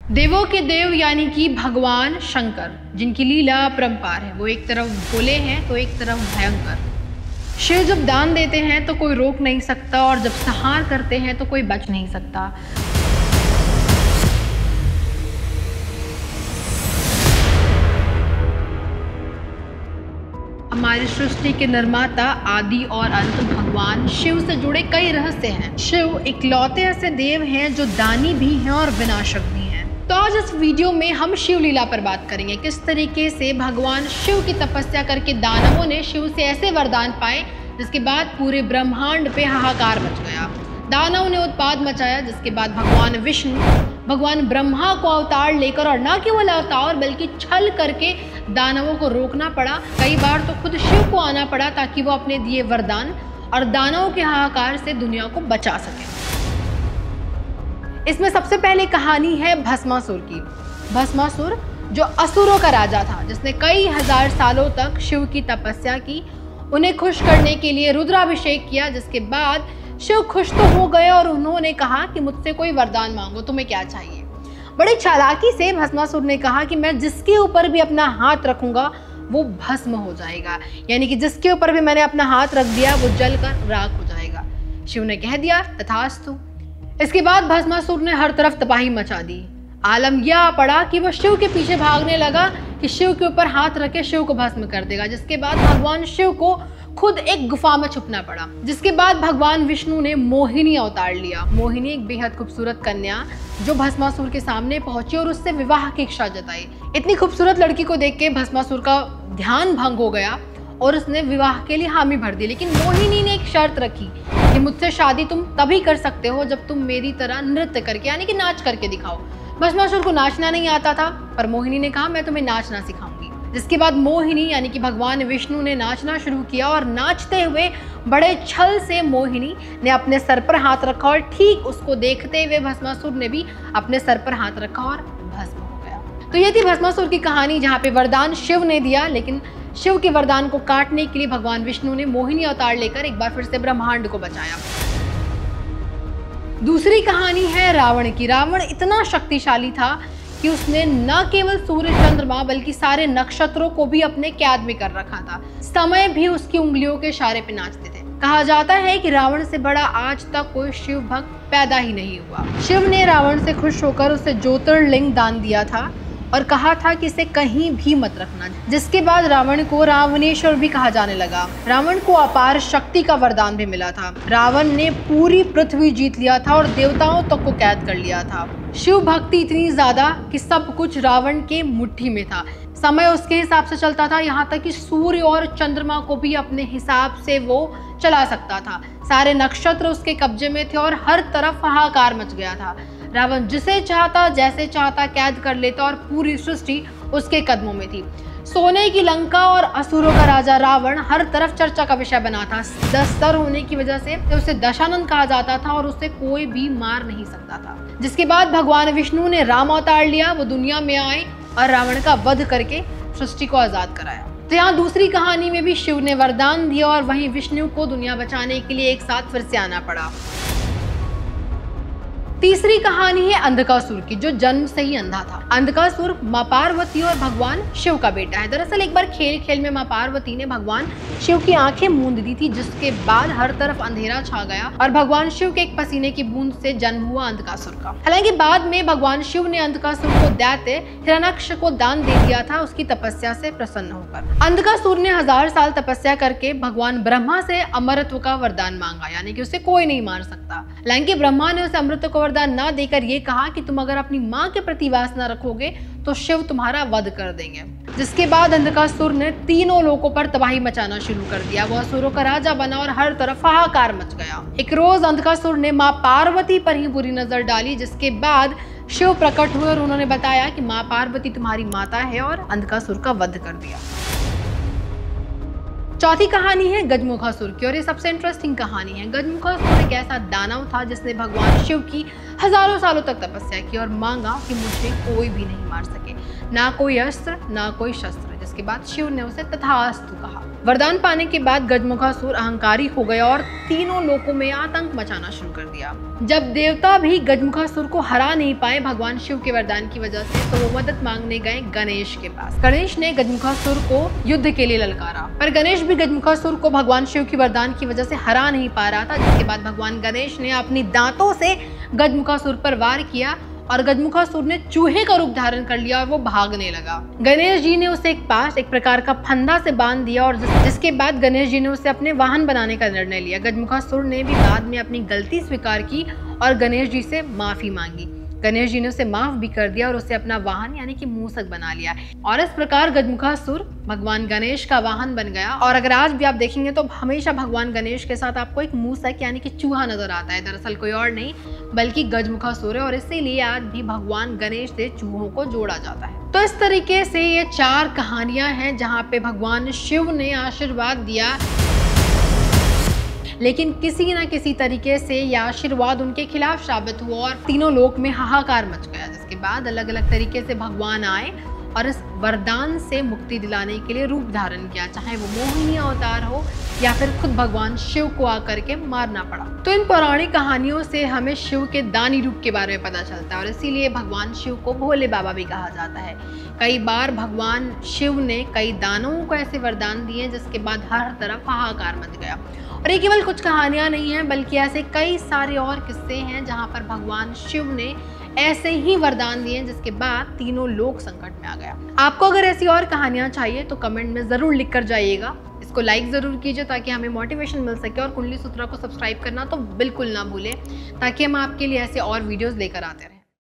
देवों के देव यानी कि भगवान शंकर, जिनकी लीला अपरंपार है। वो एक तरफ भोले हैं तो एक तरफ भयंकर। शिव जब दान देते हैं तो कोई रोक नहीं सकता, और जब संहार करते हैं तो कोई बच नहीं सकता। हमारी सृष्टि के निर्माता, आदि और अंत भगवान शिव से जुड़े कई रहस्य हैं। शिव इकलौते ऐसे देव हैं जो दानी भी हैं और विनाशक भी हैं। तो आज इस वीडियो में हम शिव लीला पर बात करेंगे, किस तरीके से भगवान शिव की तपस्या करके दानवों ने शिव से ऐसे वरदान पाए जिसके बाद पूरे ब्रह्मांड पे हाहाकार मच गया। दानव ने उत्पात मचाया, जिसके बाद भगवान विष्णु भगवान ब्रह्मा को अवतार लेकर, और न केवल अवतार बल्कि छल करके दानवों को रोकना पड़ा। कई बार तो खुद शिव को आना पड़ा ताकि वो अपने दिए वरदान और दानवों के हाहाकार से दुनिया को बचा सके। इसमें सबसे पहले कहानी है भस्मासुर की। भस्मासुर जो असुरों का राजा था, जिसने कई हजार सालों तक शिव की तपस्या की, उन्हें खुश करने के लिए रुद्राभिषेक किया। जिसके बाद शिव खुश तो हो गए और उन्होंने कहा कि मुझसे कोई वरदान मांगो, तुम्हें क्या चाहिए। बड़ी चालाकी से भस्मासुर ने कहा कि मैं जिसके ऊपर भी अपना हाथ रखूंगा वो भस्म हो जाएगा, यानी कि जिसके ऊपर भी मैंने अपना हाथ रख दिया वो जलकर राख हो जाएगा। शिव ने कह दिया तथास्तु। इसके बाद भस्मासुर ने हर तरफ तबाही मचा दी। आलम यह पड़ा कि वह शिव के पीछे भागने लगा कि शिव के ऊपर हाथ रखे शिव को भस्म कर देगा। जिसके बाद भगवान शिव को खुद एक गुफा में छुपना पड़ा। जिसके बाद भगवान विष्णु ने मोहिनी अवतार लिया। मोहिनी एक बेहद खूबसूरत कन्या जो भस्मासुर के सामने पहुंची और उससे विवाह की इच्छा जताई। इतनी खूबसूरत लड़की को देख के भस्मासुर का ध्यान भंग हो गया और उसने विवाह के लिए हामी भर दी। लेकिन मोहिनी ने एक शर्त रखी कि मुझसे शादी तुम तभी कर सकते हो जब तुम मेरी तरह नृत्य करके, यानी कि नाच करके दिखाओ। भस्मासुर को नाचना नहीं आता था, पर मोहिनी ने कहा मैं तुम्हें नाचना सिखाऊंगी। जिसके बाद मोहिनी यानी कि भगवान विष्णु ने नाचना शुरू किया, और नाचते हुए बड़े छल से मोहिनी ने अपने सर पर हाथ रखा, और ठीक उसको देखते हुए भस्मासुर ने भी अपने सर पर हाथ रखा और भस्म हो गया। तो ये थी भस्मासुर की कहानी, जहाँ पे वरदान शिव ने दिया, लेकिन शिव के वरदान को काटने के लिए भगवान विष्णु ने मोहिनी अवतार लेकर एक बार फिर से ब्रह्मांड को बचाया। दूसरी कहानी है रावण की। रावण इतना शक्तिशाली था कि उसने न केवल सूर्य चंद्रमा बल्कि सारे नक्षत्रों को भी अपने कैद में कर रखा था। समय भी उसकी उंगलियों के इशारे पे नाचते थे। कहा जाता है कि रावण से बड़ा आज तक कोई शिव भक्त पैदा ही नहीं हुआ। शिव ने रावण से खुश होकर उसे ज्योतिर्लिंग दान दिया था और कहा था कि इसे कहीं भी मत रखना। जिसके बाद रावण को रावणेश्वर भी कहा जाने लगा। रावण को अपार शक्ति का वरदान भी मिला था। रावण ने पूरी पृथ्वी जीत लिया था और देवताओं तक को कैद कर लिया था। शिव भक्ति इतनी ज्यादा कि सब कुछ रावण के मुट्ठी में था। समय उसके हिसाब से चलता था, यहाँ तक कि सूर्य और चंद्रमा को भी अपने हिसाब से वो चला सकता था। सारे नक्षत्र उसके कब्जे में थे और हर तरफ हाहाकार मच गया था। रावण जिसे चाहता जैसे चाहता कैद कर लेता और पूरी सृष्टि उसके कदमों में थी। सोने की लंका और असुरों का राजा रावण हर तरफ चर्चा का विषय बना था। 10 सर होने की वजह से उसे दशानन कहा जाता था और उसे कोई भी मार नहीं सकता था। जिसके बाद भगवान विष्णु ने राम अवतार लिया। वो दुनिया में आए और रावण का वध करके सृष्टि को आजाद कराया। तो यहाँ दूसरी कहानी में भी शिव ने वरदान दिया और वहीं विष्णु को दुनिया बचाने के लिए एक साथ फिर से आना पड़ा। तीसरी कहानी है अंधकासुर की, जो जन्म से ही अंधा था। अंधकासुर माँ पार्वती और भगवान शिव का बेटा है। दरअसल एक बार खेल खेल में माँ पार्वती ने भगवान शिव की आंखें मूंद दी थी, जिसके बाद हर तरफ अंधेरा छा गया और भगवान शिव के एक पसीने की बूंद से जन्म हुआ अंधकासुर का। हालांकि बाद में भगवान शिव ने अंधकासुर को दैत्य हिरण्याक्ष को दान दे दिया था, उसकी तपस्या से प्रसन्न होकर। अंधकासुर ने 1000 साल तपस्या करके भगवान ब्रह्मा से अमरत्व का वरदान मांगा, यानी कि उसे कोई नहीं मार सकता। हालांकि ब्रह्मा ने उसे अमृत को वरदान ना देकर ये कहा कि तुम अगर अपनी माँ के प्रति वासना रखोगे तो शिव तुम्हारा वध कर देंगे। जिसके बाद अंधकासुर ने तीनों लोकों पर तबाही मचाना शुरू कर दिया। वह असुरों का राजा बना और हर तरफ हाहाकार मच गया। एक रोज अंधकासुर ने माँ पार्वती पर ही बुरी नजर डाली, जिसके बाद शिव प्रकट हुए और उन्होंने बताया कि माँ पार्वती तुम्हारी माता है, और अंधकासुर का वध कर दिया। चौथी कहानी है गजमुखासुर की, और ये सबसे इंटरेस्टिंग कहानी है। गजमुखासुर एक ऐसा दानव था जिसने भगवान शिव की हजारों सालों तक तपस्या की और मांगा कि मुझे कोई भी नहीं मार सके, ना कोई अस्त्र ना कोई शस्त्र। जिसके बाद शिव ने उसे तथास्तु कहा। वरदान पाने के बाद गजमुखासुर अहंकारी हो गया और तीनों लोकों में आतंक मचाना शुरू कर दिया। जब देवता भी गजमुखासुर को हरा नहीं पाए भगवान शिव के वरदान की वजह से, तो वो मदद मांगने गए गणेश के पास। गणेश ने गजमुखासुर को युद्ध के लिए ललकारा, पर गणेश भी गजमुखासुर को भगवान शिव के वरदान की वजह से हरा नहीं पा रहा था। जिसके बाद भगवान गणेश ने अपनी दांतों से गजमुखासुर पर वार किया और गजमुखासुर ने चूहे का रूप धारण कर लिया और वो भागने लगा। गणेश जी ने उसे एक प्रकार का फंदा से बांध दिया और जिसके बाद गणेश जी ने उसे अपने वाहन बनाने का निर्णय लिया। गजमुखासुर ने भी बाद में अपनी गलती स्वीकार की और गणेश जी से माफी मांगी। गणेश जी ने उसे माफ भी कर दिया और उसे अपना वाहन यानी कि मूसक बना लिया और इस प्रकार गजमुखासुर भगवान गणेश का वाहन बन गया। और अगर आज भी आप देखेंगे तो हमेशा भगवान गणेश के साथ आपको एक मूसक यानी कि चूहा नजर आता है। दरअसल कोई और नहीं बल्कि गजमुखासुर है और इसीलिए आज भी भगवान गणेश से चूहों को जोड़ा जाता है। तो इस तरीके से ये 4 कहानियां हैं जहाँ पे भगवान शिव ने आशीर्वाद दिया, लेकिन किसी न किसी तरीके से यह आशीर्वाद उनके खिलाफ साबित हुआ और तीनों लोक में हाहाकार मच गया। जिसके बाद अलग अलग तरीके से भगवान आए और इस वरदान से मुक्ति दिलाने के लिए रूप धारण किया, चाहे वो मोहिनी अवतार हो या फिर खुद भगवान शिव को आकर के मारना पड़ा। तो इन पौराणिक कहानियों से हमें शिव के दानी रूप के बारे में पता चलता है और इसीलिए भगवान शिव को भोले बाबा भी कहा जाता है। कई बार भगवान शिव ने कई दानवों को ऐसे वरदान दिए जिसके बाद हर तरफ हाहाकार मच गया। और ये केवल कुछ कहानियां नहीं हैं बल्कि ऐसे कई सारे और किस्से हैं जहां पर भगवान शिव ने ऐसे ही वरदान दिए जिसके बाद तीनों लोग संकट में आ गया। आपको अगर ऐसी और कहानियां चाहिए तो कमेंट में जरूर लिख कर जाइएगा। इसको लाइक जरूर कीजिए ताकि हमें मोटिवेशन मिल सके और कुंडली सूत्रा को सब्सक्राइब करना तो बिल्कुल ना भूलें ताकि हम आपके लिए ऐसे और वीडियोस लेकर आते रहें।